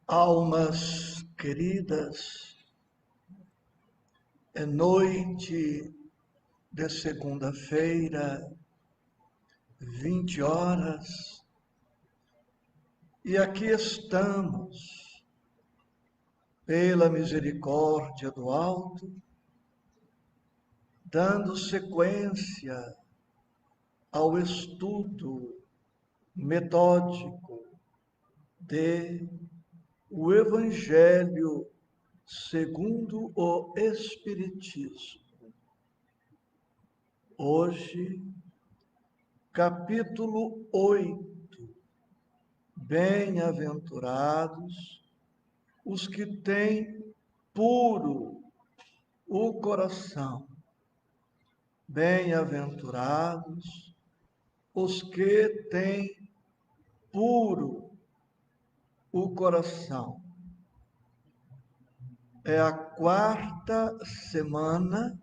Almas queridas, é noite de segunda-feira, 20 horas, e aqui estamos, pela misericórdia do alto, dando sequência ao estudo metódico de o Evangelho segundo o Espiritismo. Hoje, capítulo 8. Bem-aventurados os que têm puro o coração. Bem-aventurados os que têm puro o coração. É a quarta semana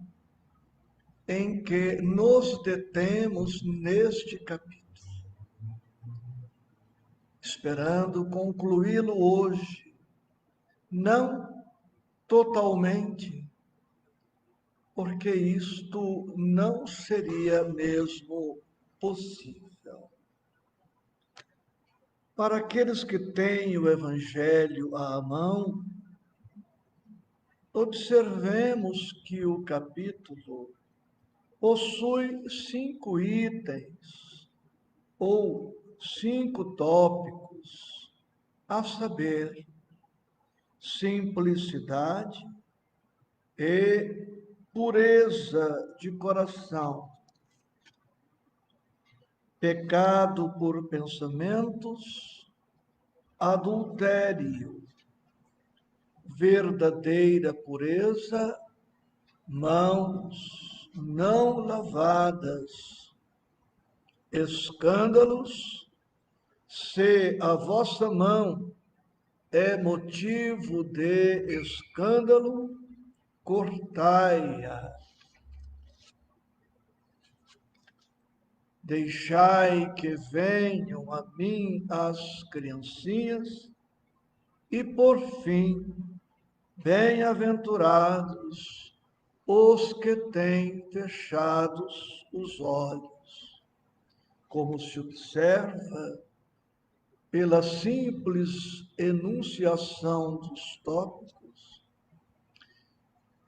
em que nos detemos neste capítulo, esperando concluí-lo hoje, não totalmente, porque isto não seria mesmo possível. Para aqueles que têm o Evangelho à mão, observemos que o capítulo possui 5 itens ou 5 tópicos, a saber, simplicidade e pureza de coração, pecado por pensamentos, adultério, verdadeira pureza, mãos não lavadas, escândalos, se a vossa mão é motivo de escândalo, cortai-a. Deixai que venham a mim as criancinhas, e por fim, bem-aventurados os que têm fechados os olhos. Como se observa pela simples enunciação dos tópicos,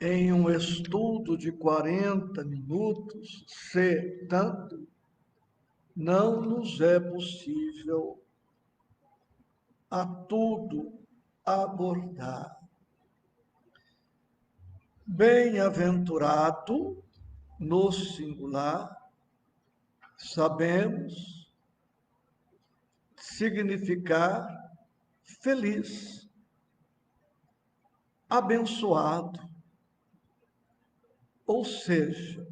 em um estudo de 40 minutos, se tanto, não nos é possível a tudo abordar. Bem-aventurado, no singular, sabemos significar feliz, abençoado, ou seja,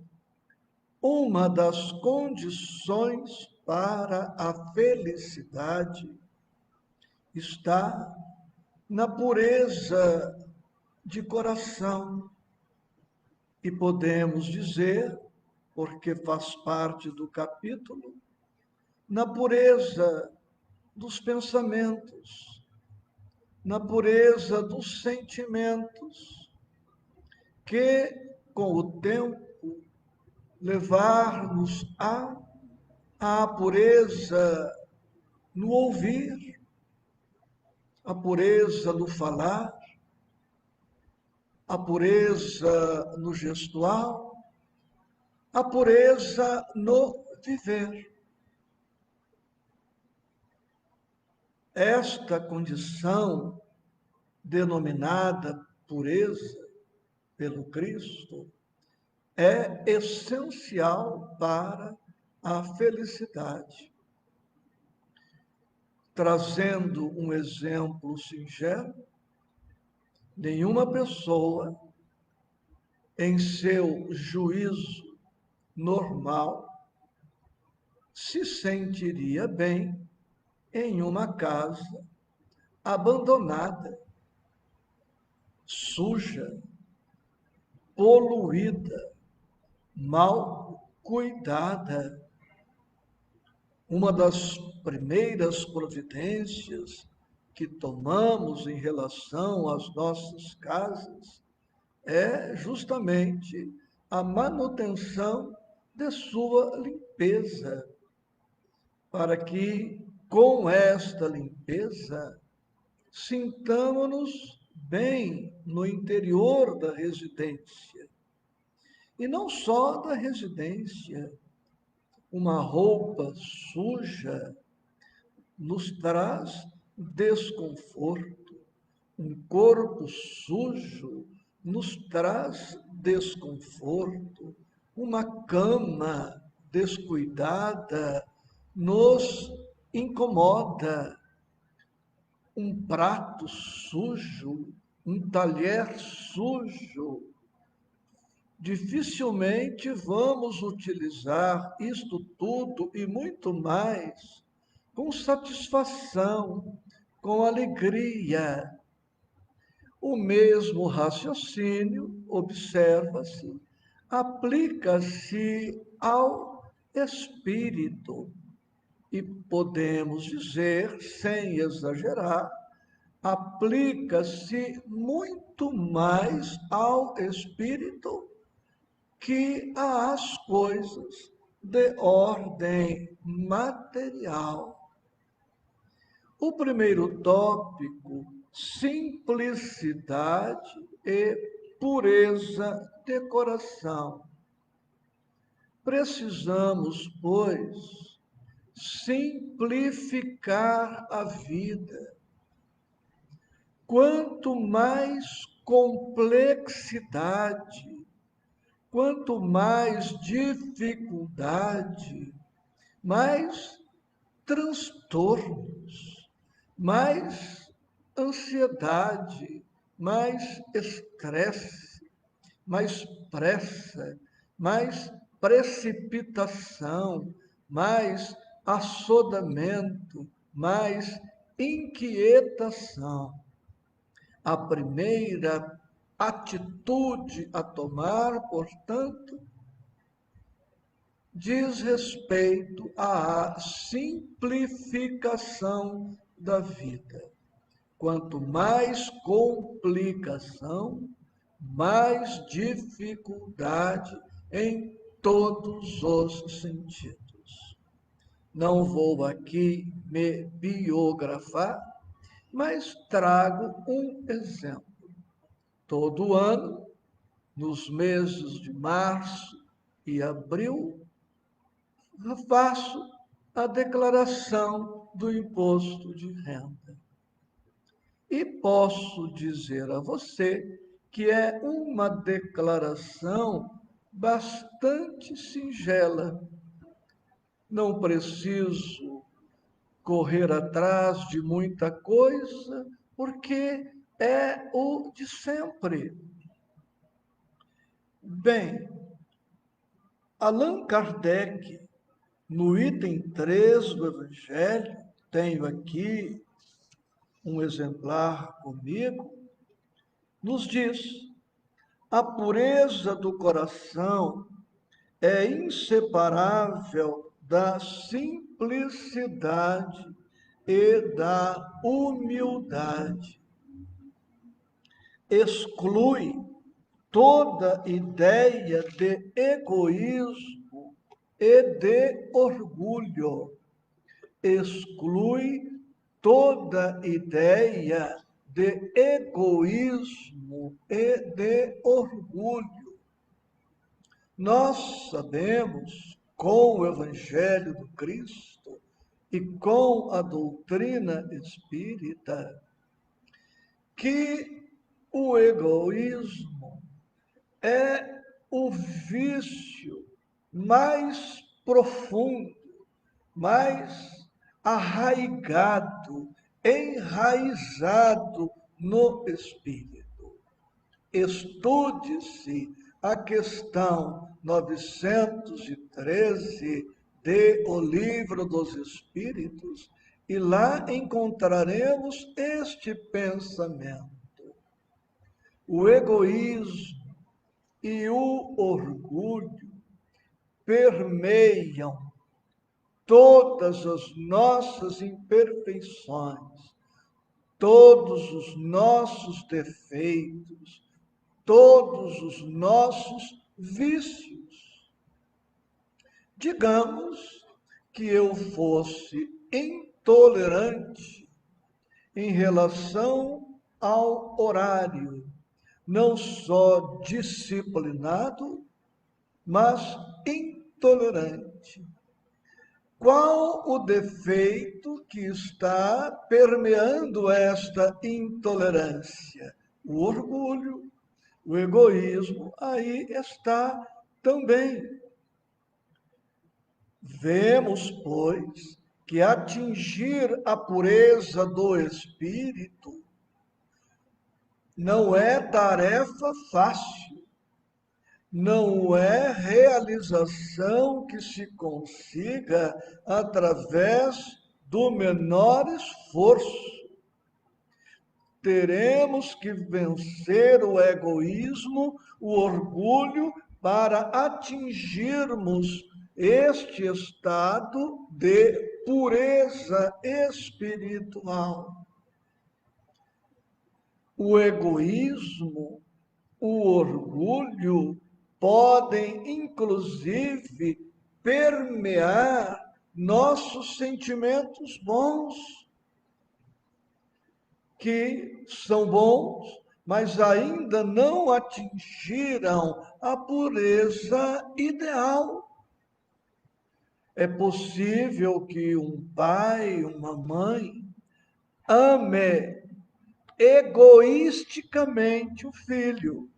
uma das condições para a felicidade está na pureza de coração. E podemos dizer, porque faz parte do capítulo, na pureza dos pensamentos, na pureza dos sentimentos, que com o tempo levar-nos à pureza no ouvir, a pureza no falar, a pureza no gestual, a pureza no viver. Esta condição, denominada pureza pelo Cristo, é essencial para a felicidade. Trazendo um exemplo singelo, nenhuma pessoa, em seu juízo normal, se sentiria bem em uma casa abandonada, suja, poluída, mal cuidada. Uma das primeiras providências que tomamos em relação às nossas casas é justamente a manutenção de sua limpeza, para que com esta limpeza sintamos-nos bem no interior da residência. E não só da residência. Uma roupa suja nos traz desconforto. Um corpo sujo nos traz desconforto. Uma cama descuidada nos incomoda. Um prato sujo, um talher sujo. Dificilmente vamos utilizar isto tudo e muito mais com satisfação, com alegria. O mesmo raciocínio, observa-se, aplica-se ao espírito. E podemos dizer, sem exagerar, aplica-se muito mais ao espírito que às coisas de ordem material. O primeiro tópico, simplicidade e pureza de coração. Precisamos, pois, simplificar a vida. Quanto mais complexidade, quanto mais dificuldade, mais transtornos, mais ansiedade, mais estresse, mais pressa, mais precipitação, mais assodamento, mais inquietação. A primeira atitude a tomar, portanto, diz respeito à simplificação da vida. Quanto mais complicação, mais dificuldade em todos os sentidos. Não vou aqui me biografar, mas trago um exemplo. Todo ano, nos meses de março e abril, faço a declaração do imposto de renda. E posso dizer a você que é uma declaração bastante singela. Não preciso correr atrás de muita coisa, porque é o de sempre. Bem, Allan Kardec, no item 3 do Evangelho, tenho aqui um exemplar comigo, nos diz: a pureza do coração é inseparável da simplicidade e da humildade. Exclui toda ideia de egoísmo e de orgulho. Exclui toda ideia de egoísmo e de orgulho. Nós sabemos, com o Evangelho do Cristo e com a doutrina espírita, que o egoísmo é o vício mais profundo, mais arraigado, enraizado no espírito. Estude-se a questão 913 de O Livro dos Espíritos e lá encontraremos este pensamento. o egoísmo e o orgulho permeiam todas as nossas imperfeições, todos os nossos defeitos, todos os nossos vícios. Digamos que eu fosse intolerante em relação ao horário, não só disciplinado, mas intolerante. Qual o defeito que está permeando esta intolerância? O orgulho, o egoísmo, aí está também. Vemos, pois, que atingir a pureza do espírito não é tarefa fácil, não é realização que se consiga através do menor esforço. Teremos que vencer o egoísmo, o orgulho, para atingirmos este estado de pureza espiritual. O egoísmo, o orgulho podem, inclusive, permear nossos sentimentos bons, que são bons, mas ainda não atingiram a pureza ideal. É possível que um pai, uma mãe, ame egoisticamente o filho.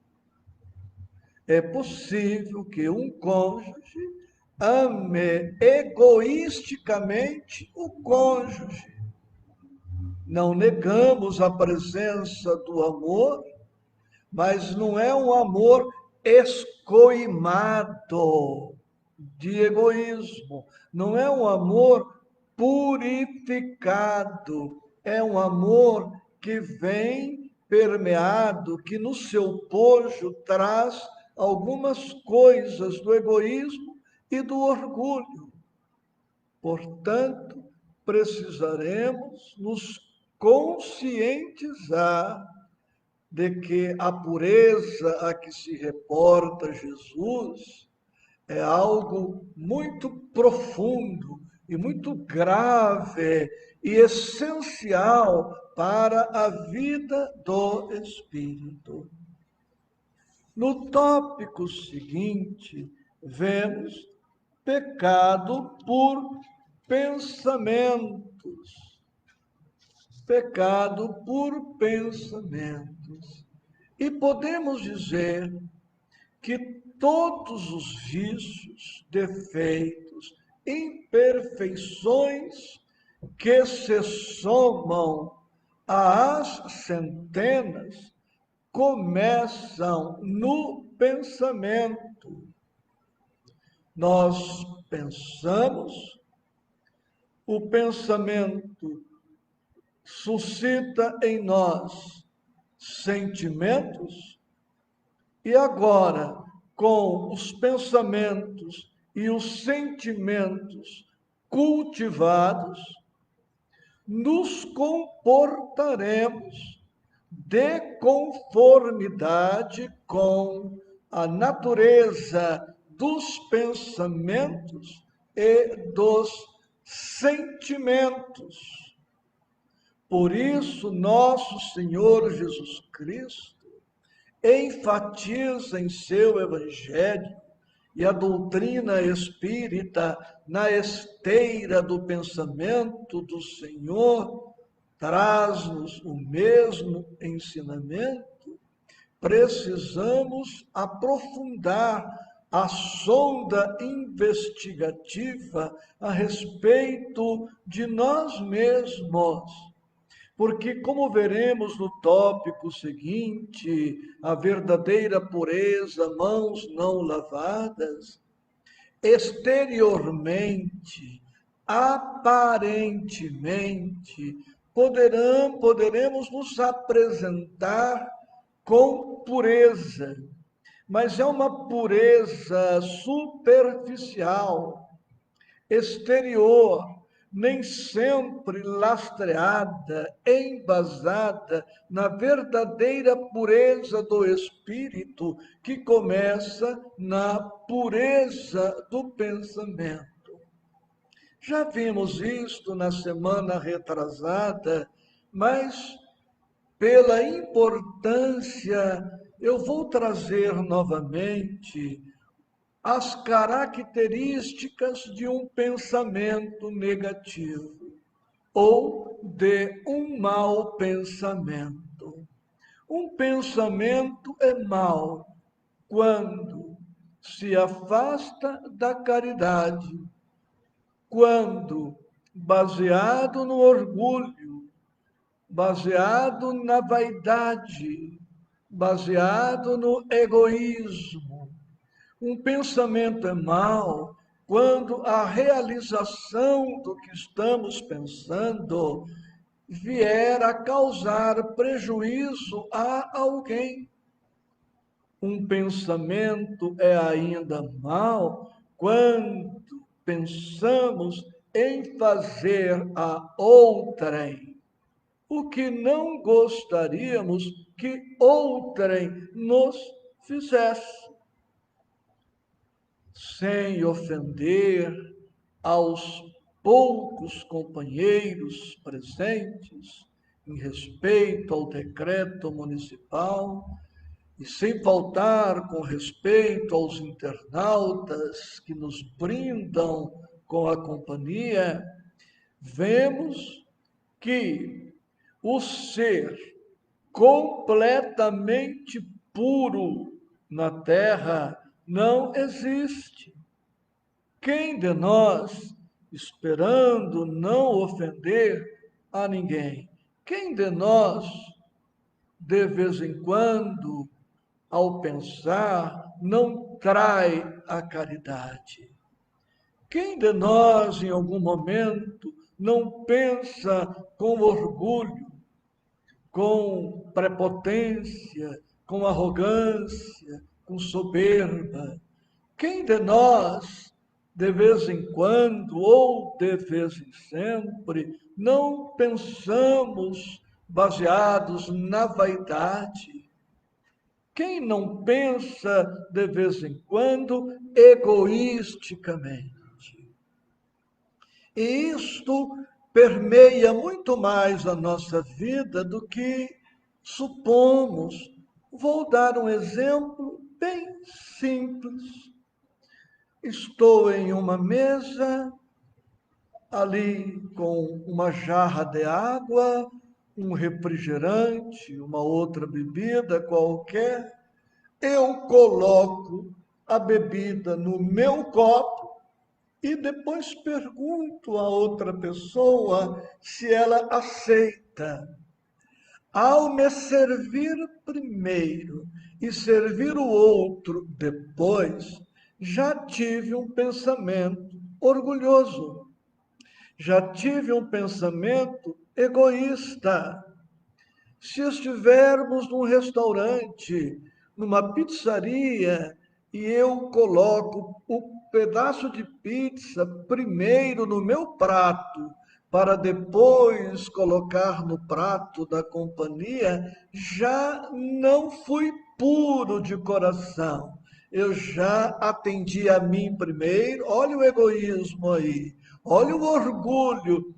É possível que um cônjuge ame egoisticamente o cônjuge. Não negamos a presença do amor, mas não é um amor escoimado de egoísmo, não é um amor purificado, é um amor que vem permeado, que no seu pojo traz algumas coisas do egoísmo e do orgulho. Portanto, precisaremos nos conscientizar de que a pureza a que se reporta Jesus é algo muito profundo e muito grave e essencial para a vida do espírito. No tópico seguinte, vemos pecado por pensamentos. Pecado por pensamentos. E podemos dizer que todos os vícios, defeitos, imperfeições que se somam às centenas começam no pensamento. Nós pensamos, o pensamento suscita em nós sentimentos, e agora, com os pensamentos e os sentimentos cultivados, nos comportaremos de conformidade com a natureza dos pensamentos e dos sentimentos. Por isso, nosso Senhor Jesus Cristo enfatiza em seu Evangelho e a doutrina espírita na esteira do pensamento do Senhor traz-nos o mesmo ensinamento. Precisamos aprofundar a sonda investigativa a respeito de nós mesmos. Porque, como veremos no tópico seguinte, a verdadeira pureza, mãos não lavadas, exteriormente, aparentemente, poderemos nos apresentar com pureza, mas é uma pureza superficial, exterior, nem sempre lastreada, embasada na verdadeira pureza do espírito, que começa na pureza do pensamento. Já vimos isto na semana retrasada, mas pela importância, eu vou trazer novamente as características de um pensamento negativo ou de um mau pensamento. Um pensamento é mau quando se afasta da caridade, quando, baseado no orgulho, baseado na vaidade, baseado no egoísmo. Um pensamento é mau quando a realização do que estamos pensando vier a causar prejuízo a alguém. Um pensamento é ainda mau quando pensamos em fazer a outrem o que não gostaríamos que outrem nos fizesse, sem ofender aos poucos companheiros presentes, em respeito ao decreto municipal, e sem faltar com respeito aos internautas que nos brindam com a companhia, vemos que o ser completamente puro na Terra não existe. Quem de nós, esperando não ofender a ninguém, quem de nós, de vez em quando, ao pensar, não trai a caridade? Quem de nós, em algum momento, não pensa com orgulho, com prepotência, com arrogância, com soberba? Quem de nós, de vez em quando ou de vez em sempre, não pensamos baseados na vaidade? Quem não pensa de vez em quando egoisticamente? E isto permeia muito mais a nossa vida do que supomos. Vou dar um exemplo bem simples. Estou em uma mesa, ali com uma jarra de água, um refrigerante, uma outra bebida qualquer. Eu coloco a bebida no meu copo e depois pergunto a outra pessoa se ela aceita. Ao me servir primeiro e servir o outro depois, já tive um pensamento orgulhoso, já tive um pensamento egoísta. Se estivermos num restaurante, numa pizzaria, e eu coloco o pedaço de pizza primeiro no meu prato, para depois colocar no prato da companhia, já não fui puro de coração. Eu já atendi a mim primeiro. Olha o egoísmo aí, olha o orgulho.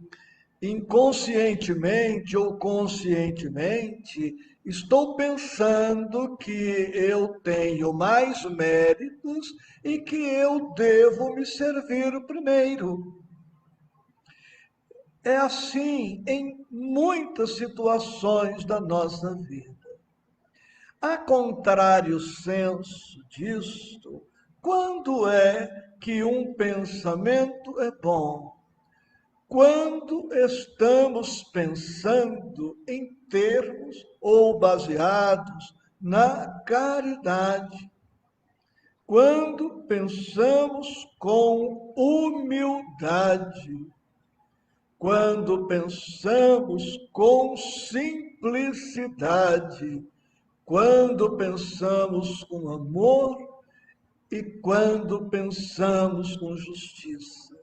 Inconscientemente ou conscientemente, estou pensando que eu tenho mais méritos e que eu devo me servir primeiro. É assim em muitas situações da nossa vida. A contrário senso disto, quando é que um pensamento é bom? Quando estamos pensando em termos ou baseados na caridade, quando pensamos com humildade, quando pensamos com simplicidade, quando pensamos com amor e quando pensamos com justiça.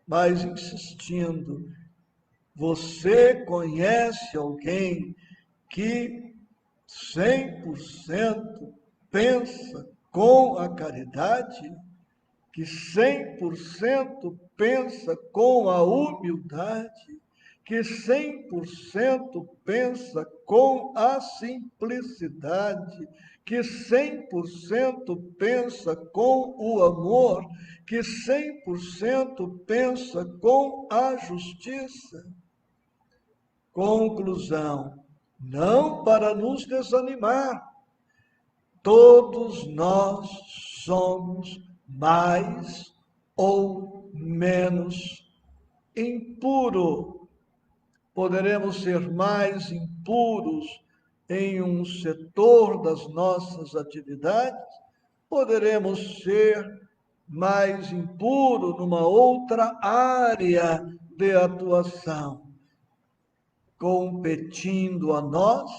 Mas insistindo, você conhece alguém que 100% pensa com a caridade? Que 100% pensa com a humildade? Que 100% pensa com a simplicidade? Que 100% pensa com o amor? Que 100% pensa com a justiça? Conclusão: não para nos desanimar, todos nós somos mais ou menos impuro. Poderemos ser mais impuros em um setor das nossas atividades, poderemos ser mais impuro numa outra área de atuação. Competindo a nós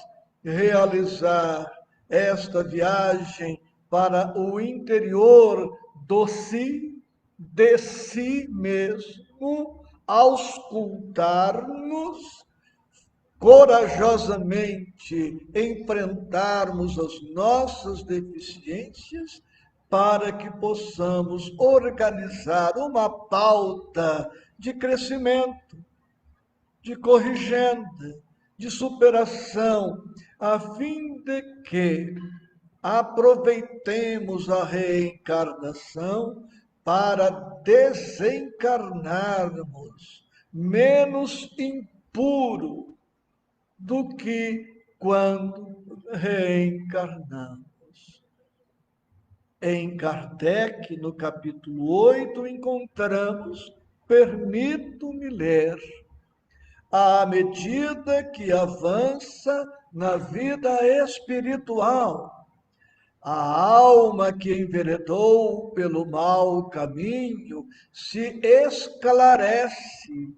realizar esta viagem para o interior de si mesmo, auscultarmos, corajosamente enfrentarmos as nossas deficiências, para que possamos organizar uma pauta de crescimento, de corrigenda, de superação, a fim de que aproveitemos a reencarnação para desencarnarmos menos impuro do que quando reencarnamos. Em Kardec, no capítulo 8, encontramos: permito-me ler. À medida que avança na vida espiritual, a alma que enveredou pelo mau caminho se esclarece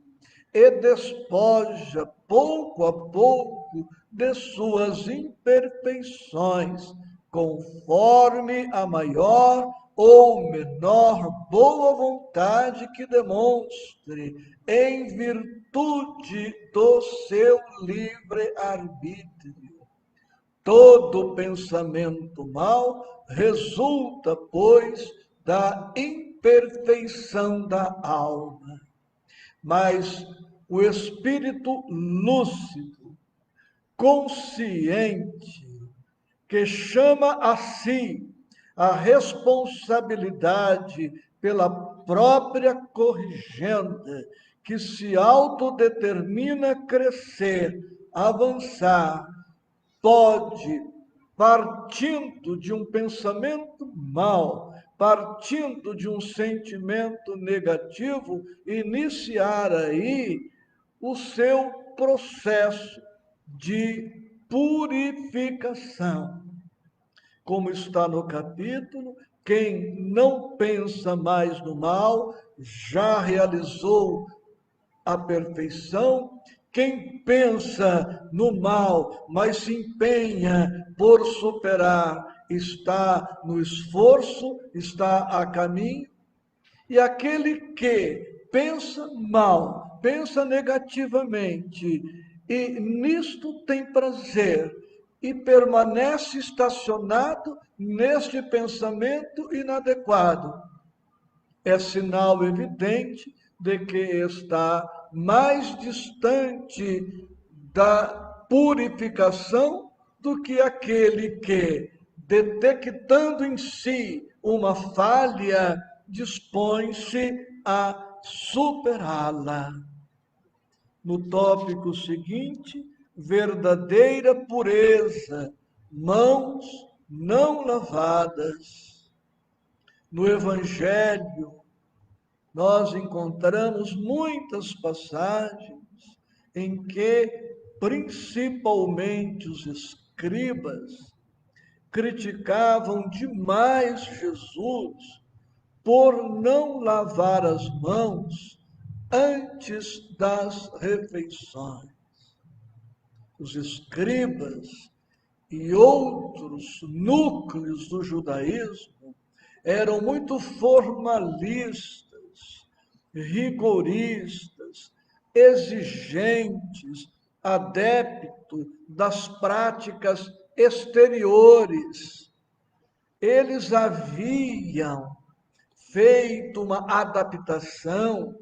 e despoja pouco a pouco de suas imperfeições, conforme a maior ou menor boa vontade que demonstre, em virtude do seu livre-arbítrio. Todo pensamento mau resulta, pois, da imperfeição da alma. Mas o espírito lúcido, consciente, que chama a si a responsabilidade pela própria corrigenda, que se autodetermina crescer, avançar, pode, partindo de um pensamento mau, partindo de um sentimento negativo, iniciar aí o seu processo de purificação. Como está no capítulo, quem não pensa mais no mal já realizou a perfeição. Quem pensa no mal, mas se empenha por superar, está no esforço, está a caminho. E aquele que pensa mal, pensa negativamente, e nisto tem prazer, e permanece estacionado neste pensamento inadequado, é sinal evidente de que está mais distante da purificação do que aquele que, detectando em si uma falha, dispõe-se a superá-la. No tópico seguinte, verdadeira pureza, mãos não lavadas. No Evangelho, nós encontramos muitas passagens em que, principalmente os escribas, criticavam demais Jesus por não lavar as mãos antes das refeições. Os escribas e outros núcleos do judaísmo eram muito formalistas, rigoristas, exigentes, adeptos das práticas exteriores. Eles haviam feito uma adaptação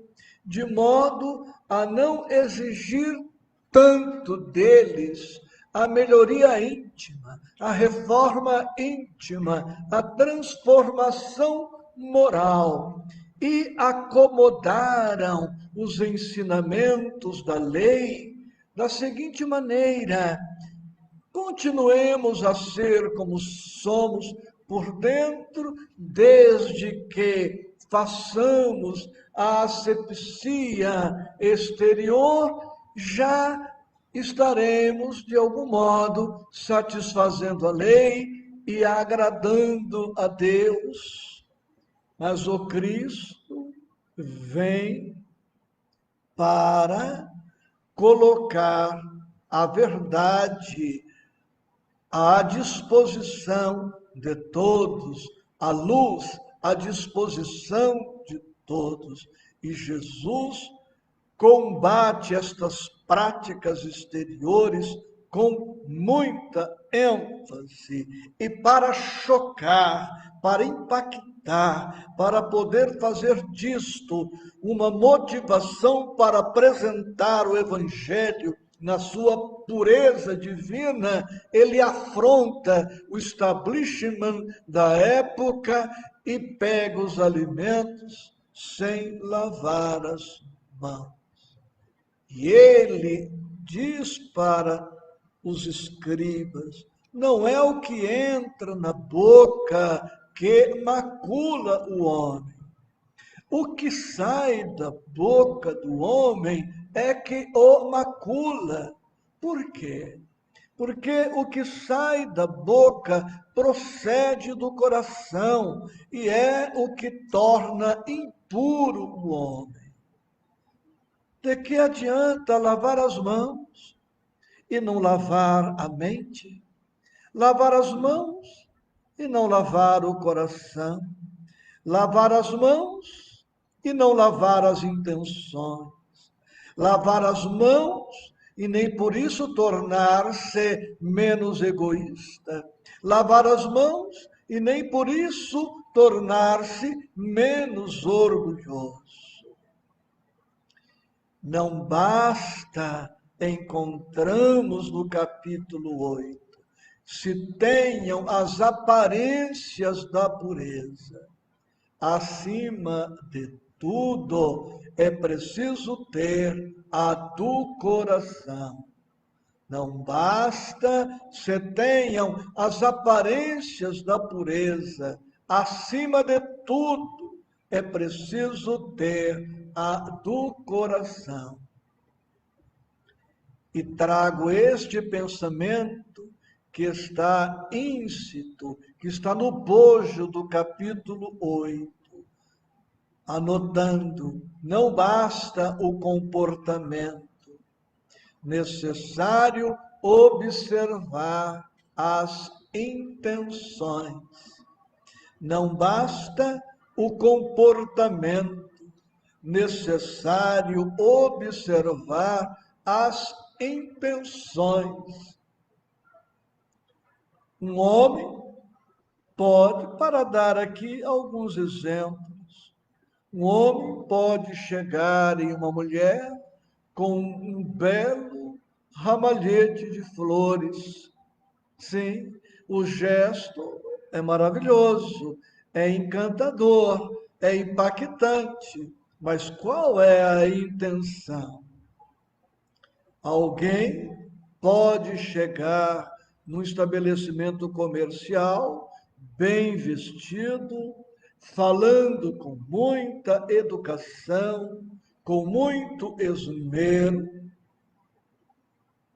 de modo a não exigir tanto deles a melhoria íntima, a reforma íntima, a transformação moral, e acomodaram os ensinamentos da lei da seguinte maneira: continuemos a ser como somos por dentro, desde que façamos a asepsia exterior, já estaremos, de algum modo, satisfazendo a lei e agradando a Deus. Mas o Cristo vem para colocar a verdade à disposição de todos, a luz à disposição de todos. E Jesus combate estas práticas exteriores com muita ênfase e para chocar, para impactar, para poder fazer disto uma motivação para apresentar o Evangelho na sua pureza divina, ele afronta o establishment da época e pega os alimentos sem lavar as mãos. E ele diz para os escribas: não é o que entra na boca que macula o homem. O que sai da boca do homem é que o macula. Por quê? Porque o que sai da boca procede do coração e é o que torna impuro o homem. De que adianta lavar as mãos e não lavar a mente? Lavar as mãos e não lavar o coração? Lavar as mãos e não lavar as intenções? Lavar as mãos e nem por isso tornar-se menos egoísta? Lavar as mãos e nem por isso tornar-se menos orgulhoso? Não basta, encontramos no capítulo 8, se tenham as aparências da pureza. Acima de tudo, é preciso ter a do coração. Não basta se tenham as aparências da pureza. Acima de tudo, é preciso ter a do coração. E trago este pensamento que está íncito, que está no bojo do capítulo 8, anotando: não basta o comportamento, necessário observar as intenções. Não basta o comportamento, necessário observar as intenções. Um homem pode, para dar aqui alguns exemplos, um homem pode chegar em uma mulher com um belo ramalhete de flores. Sim, o gesto é maravilhoso, é encantador, é impactante. Mas qual é a intenção? Alguém pode chegar num estabelecimento comercial, bem vestido, falando com muita educação, com muito esmero.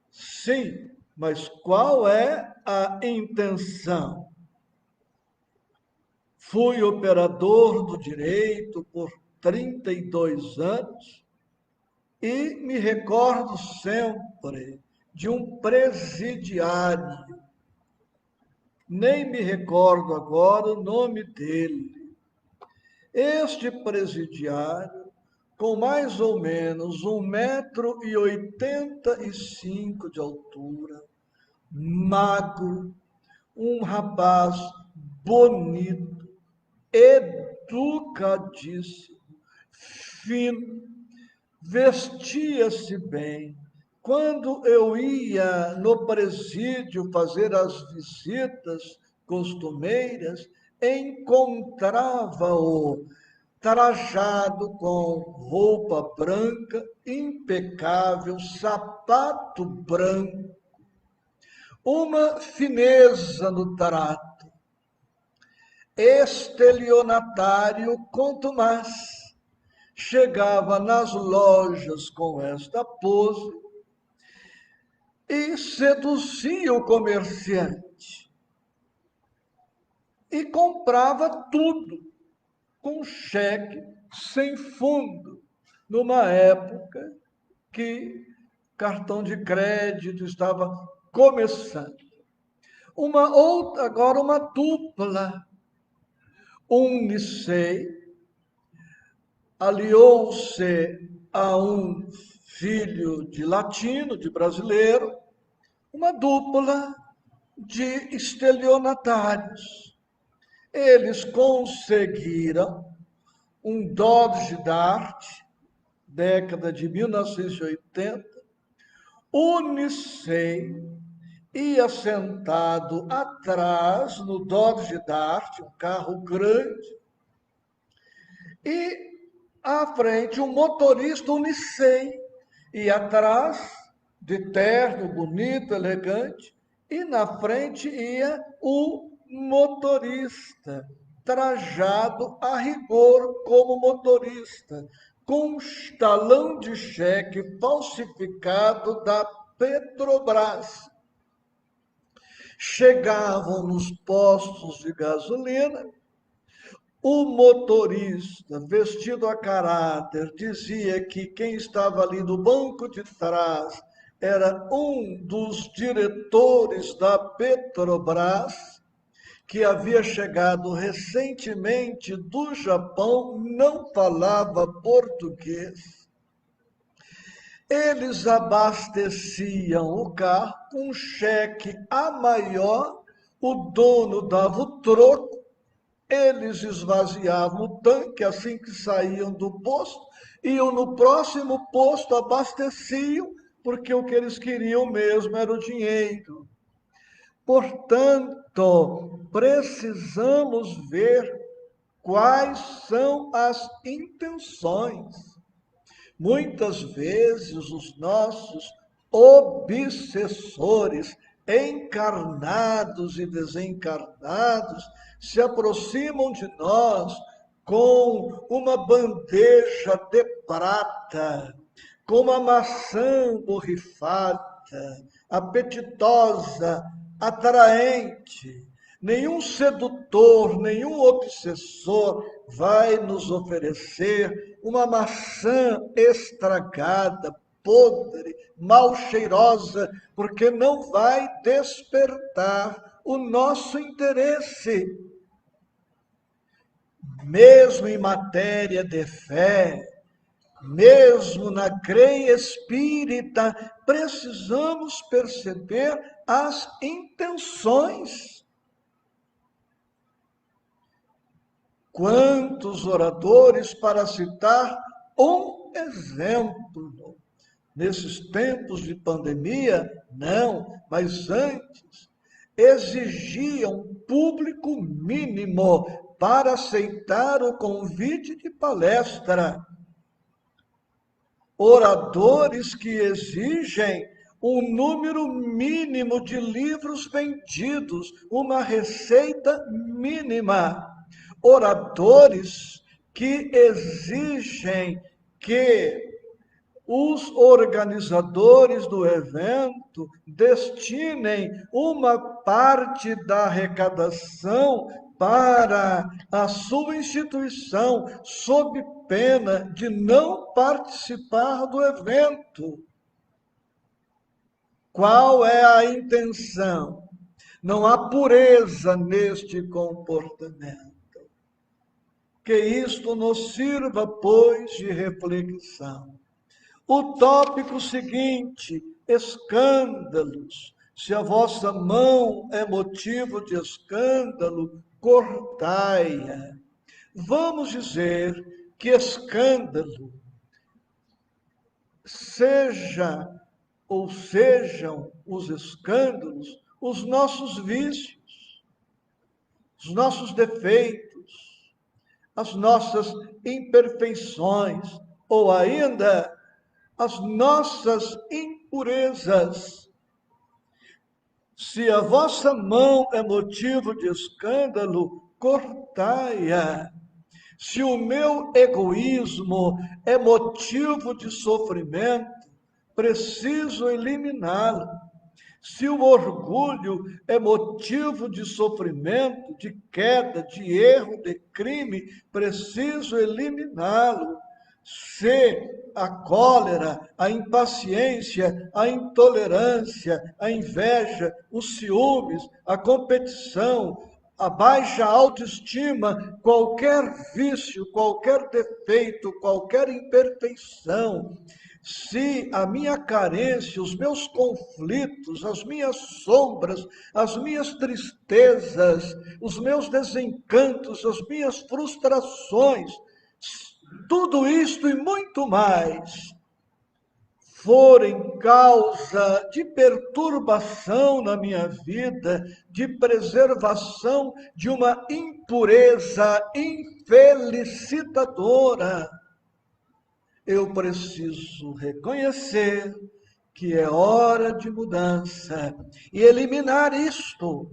Sim, mas qual é a intenção? Fui operador do direito por 32 anos e me recordo sempre de um presidiário nem me recordo agora o nome dele. Este presidiário, com mais ou menos 1,85 m de altura, magro, um rapaz bonito, educadíssimo, fino, vestia-se bem. Quando eu ia no presídio fazer as visitas costumeiras, encontrava-o trajado com roupa branca, impecável, sapato branco, uma fineza no trato, estelionatário quanto mais. Chegava nas lojas com esta pose e seduzia o comerciante e comprava tudo com cheque sem fundo, numa época que cartão de crédito estava começando. Agora uma dupla, um Nicei aliou-se a um filho de latino, de brasileiro, uma dupla de estelionatários. Eles conseguiram um Dodge Dart, década de 1980, o Nicei ia sentado atrás no Dodge Dart, um carro grande, e à frente um motorista Unicei, e atrás, de terno, bonito, elegante, e na frente ia o motorista, trajado a rigor como motorista, com um talão de cheque falsificado da Petrobras. Chegavam nos postos de gasolina, o motorista, vestido a caráter, dizia que quem estava ali no banco de trás era um dos diretores da Petrobras, que havia chegado recentemente do Japão, não falava português. Eles abasteciam o carro com cheque a maior, o dono dava o troco, eles esvaziavam o tanque assim que saíam do posto, iam no próximo posto, abasteciam, porque o que eles queriam mesmo era o dinheiro. Portanto, precisamos ver quais são as intenções. Muitas vezes os nossos obsessores, encarnados e desencarnados, se aproximam de nós com uma bandeja de prata, com uma maçã borrifada, apetitosa, atraente. Nenhum sedutor, nenhum obsessor vai nos oferecer uma maçã estragada, podre, mal cheirosa, porque não vai despertar o nosso interesse. Mesmo em matéria de fé, mesmo na creia espírita, precisamos perceber as intenções. Quantos oradores, para citar um exemplo, nesses tempos de pandemia, não, mas antes, exigiam público mínimo para aceitar o convite de palestra. Oradores que exigem um número mínimo de livros vendidos, uma receita mínima. Oradores que exigem que os organizadores do evento destinem uma parte da arrecadação para a sua instituição, sob pena de não participar do evento. Qual é a intenção? Não há pureza neste comportamento. Que isto nos sirva, pois, de reflexão. O tópico seguinte, escândalos. Se a vossa mão é motivo de escândalo, cortai-a. Vamos dizer que escândalo seja ou sejam os escândalos os nossos vícios, os nossos defeitos, as nossas imperfeições, ou ainda as nossas impurezas. Se a vossa mão é motivo de escândalo, cortai-a. Se o meu egoísmo é motivo de sofrimento, preciso eliminá-lo. Se o orgulho é motivo de sofrimento, de queda, de erro, de crime, preciso eliminá-lo. Se a cólera, a impaciência, a intolerância, a inveja, os ciúmes, a competição, a baixa autoestima, qualquer vício, qualquer defeito, qualquer imperfeição, se a minha carência, os meus conflitos, as minhas sombras, as minhas tristezas, os meus desencantos, as minhas frustrações, tudo isto e muito mais, forem causa de perturbação na minha vida, de preservação de uma impureza infelicitadora, eu preciso reconhecer que é hora de mudança e eliminar isto.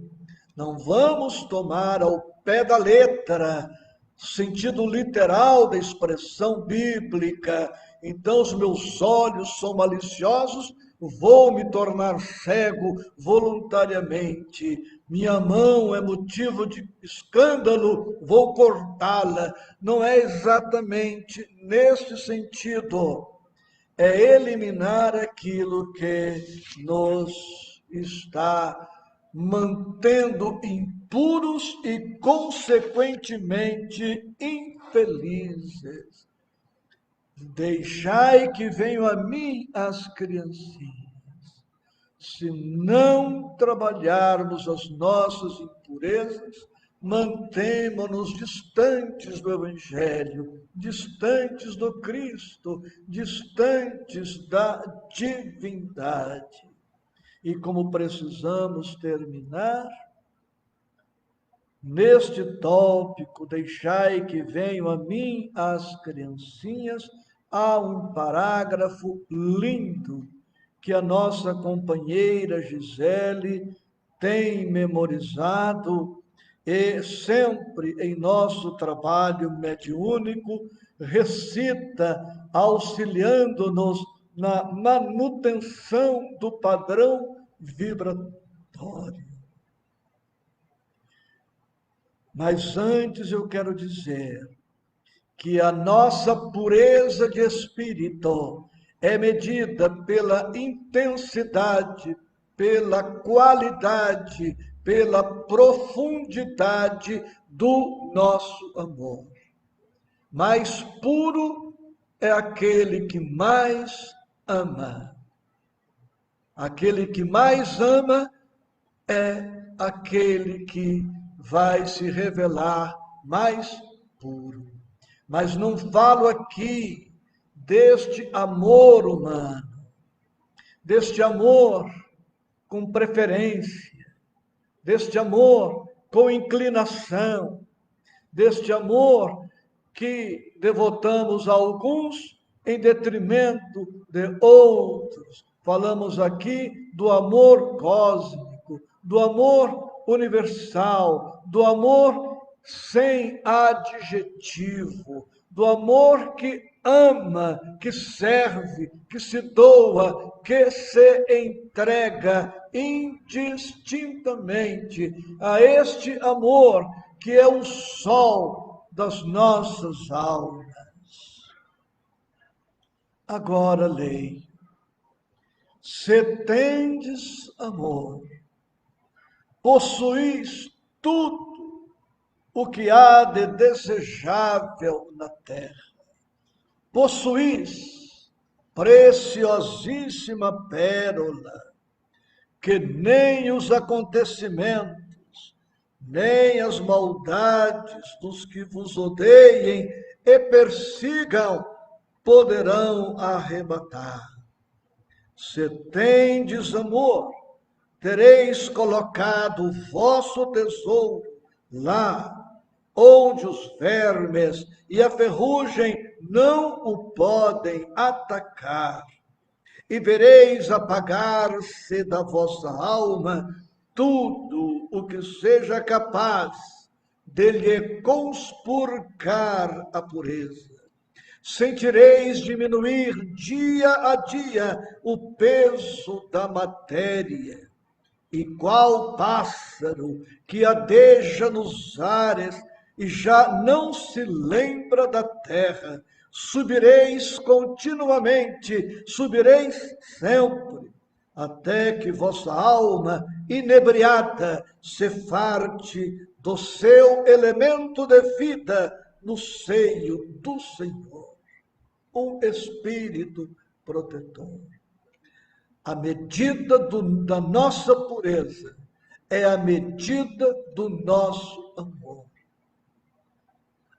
Não vamos tomar ao pé da letra, sentido literal da expressão bíblica. Então, os meus olhos são maliciosos, vou me tornar cego voluntariamente. Minha mão é motivo de escândalo, vou cortá-la. Não é exatamente nesse sentido. É eliminar aquilo que nos está mantendo impuros e, consequentemente, infelizes. Deixai que venham a mim as criancinhas. Se não trabalharmos as nossas impurezas, mantemos-nos distantes do Evangelho, distantes do Cristo, distantes da divindade. E como precisamos terminar, neste tópico, deixai que venham a mim as criancinhas, há um parágrafo lindo que a nossa companheira Gisele tem memorizado e sempre em nosso trabalho mediúnico recita, auxiliando-nos na manutenção do padrão vibratório. Mas antes eu quero dizer que a nossa pureza de espírito é medida pela intensidade, pela qualidade, pela profundidade do nosso amor. Mais puro é aquele que mais ama. Aquele que mais ama é aquele que vai se revelar mais puro. Mas não falo aqui deste amor humano, deste amor com preferência, deste amor com inclinação, deste amor que devotamos a alguns em detrimento de outros. Falamos aqui do amor cósmico, do amor universal, do amor sem adjetivo, do amor que ama, que serve, que se doa, que se entrega indistintamente a este amor que é o sol das nossas almas. Agora leio. Se tendes amor, possuís tudo o que há de desejável na terra. Possuís preciosíssima pérola, que nem os acontecimentos, nem as maldades dos que vos odeiem e persigam poderão arrebatar. Se tendes amor, tereis colocado o vosso tesouro lá, onde os vermes e a ferrugem não o podem atacar. E vereis apagar-se da vossa alma tudo o que seja capaz de lhe conspurcar a pureza. Sentireis diminuir dia a dia o peso da matéria, e qual pássaro que adeja nos ares e já não se lembra da terra, subireis continuamente, subireis sempre, até que vossa alma inebriada se farte do seu elemento de vida no seio do Senhor, um espírito protetor. A medida da nossa pureza é a medida do nosso amor.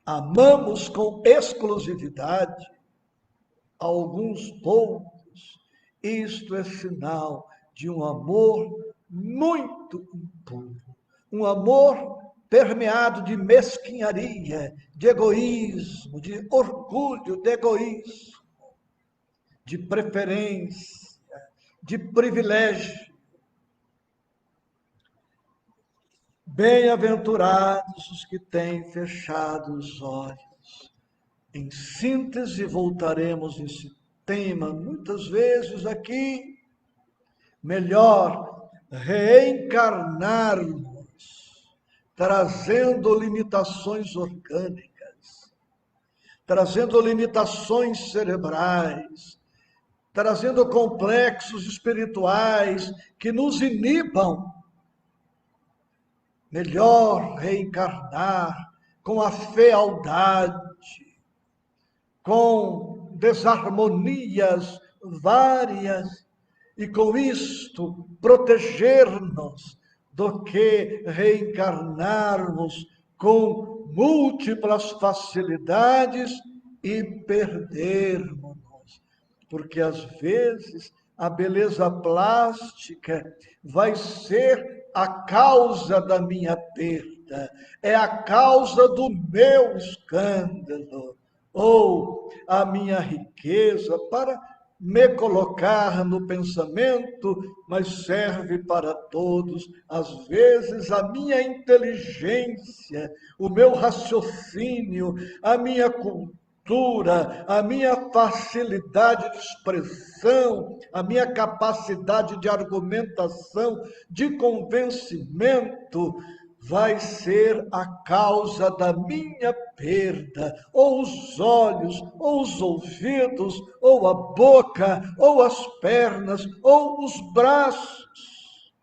Amamos com exclusividade alguns poucos. Isto é sinal de um amor muito impuro, um amor permeado de mesquinharia, de egoísmo, de orgulho, de egoísmo, de preferência, de privilégio. Bem-aventurados os que têm fechado os olhos. Em síntese, voltaremos nesse tema muitas vezes aqui. Melhor reencarnarmos, trazendo limitações orgânicas, trazendo limitações cerebrais, trazendo complexos espirituais que nos inibam. Melhor reencarnar com a fealdade, com desarmonias várias, e com isto proteger-nos do que reencarnarmos com múltiplas facilidades e perdermos-nos. Porque às vezes a beleza plástica vai ser a causa da minha perda, é a causa do meu escândalo, ou a minha riqueza para me colocar no pensamento, mas serve para todos. Às vezes a minha inteligência, o meu raciocínio, a minha cultura, a minha facilidade de expressão, a minha capacidade de argumentação, de convencimento, vai ser a causa da minha perda, ou os olhos, ou os ouvidos, ou a boca, ou as pernas, ou os braços.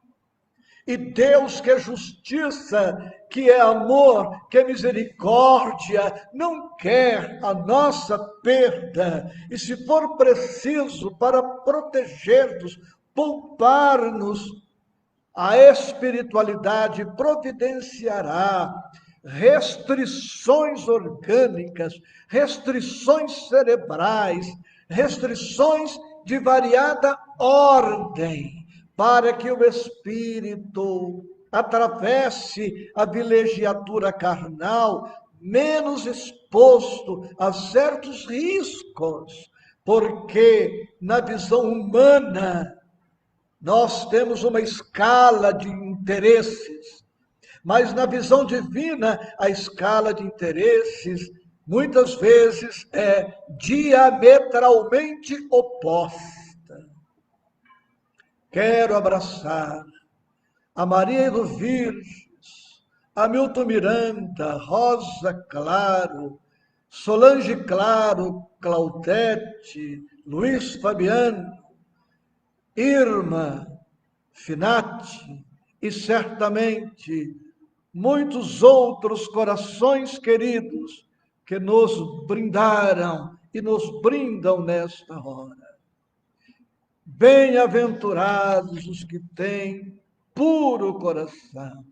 E Deus, que é justiça, que é amor, que é misericórdia, não quer a nossa perda. E se for preciso, para proteger-nos, poupar-nos, a espiritualidade providenciará restrições orgânicas, restrições cerebrais, restrições de variada ordem, para que o espírito atravesse a vilegiatura carnal menos exposto a certos riscos, porque na visão humana nós temos uma escala de interesses, mas na visão divina, a escala de interesses muitas vezes é diametralmente oposta. Quero abraçar a Maria do Virges, a Milton Miranda, Rosa Claro, Solange Claro, Claudete, Luiz Fabiano, Irma Finati e certamente muitos outros corações queridos que nos brindaram e nos brindam nesta hora. Bem-aventurados os que têm puro coração.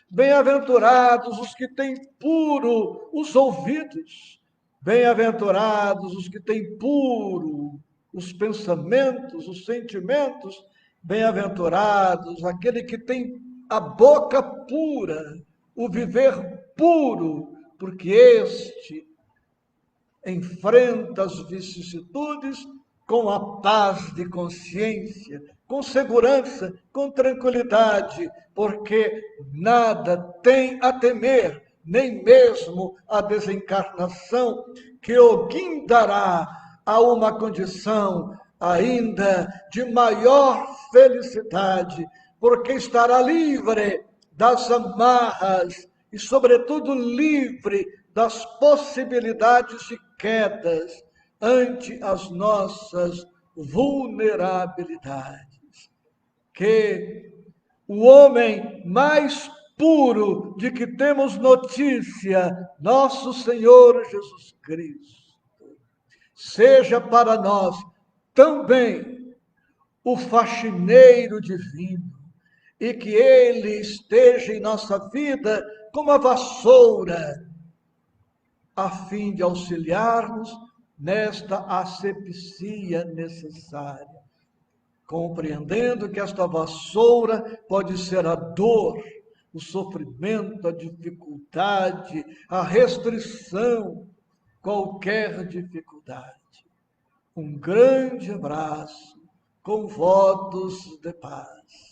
Bem-aventurados os que têm puro os ouvidos. Bem-aventurados os que têm puro os pensamentos, os sentimentos. Bem-aventurados aquele que tem a boca pura, o viver puro, porque este enfrenta as vicissitudes com a paz de consciência, com segurança, com tranquilidade, porque nada tem a temer, nem mesmo a desencarnação, que o guindará a uma condição ainda de maior felicidade, porque estará livre das amarras e, sobretudo, livre das possibilidades de quedas ante as nossas vulnerabilidades. Que o homem mais puro de que temos notícia, nosso Senhor Jesus Cristo, seja para nós também o faxineiro divino, e que ele esteja em nossa vida como a vassoura, a fim de auxiliar-nos nesta asepsia necessária, compreendendo que esta vassoura pode ser a dor, o sofrimento, a dificuldade, a restrição, qualquer dificuldade. Um grande abraço, com votos de paz.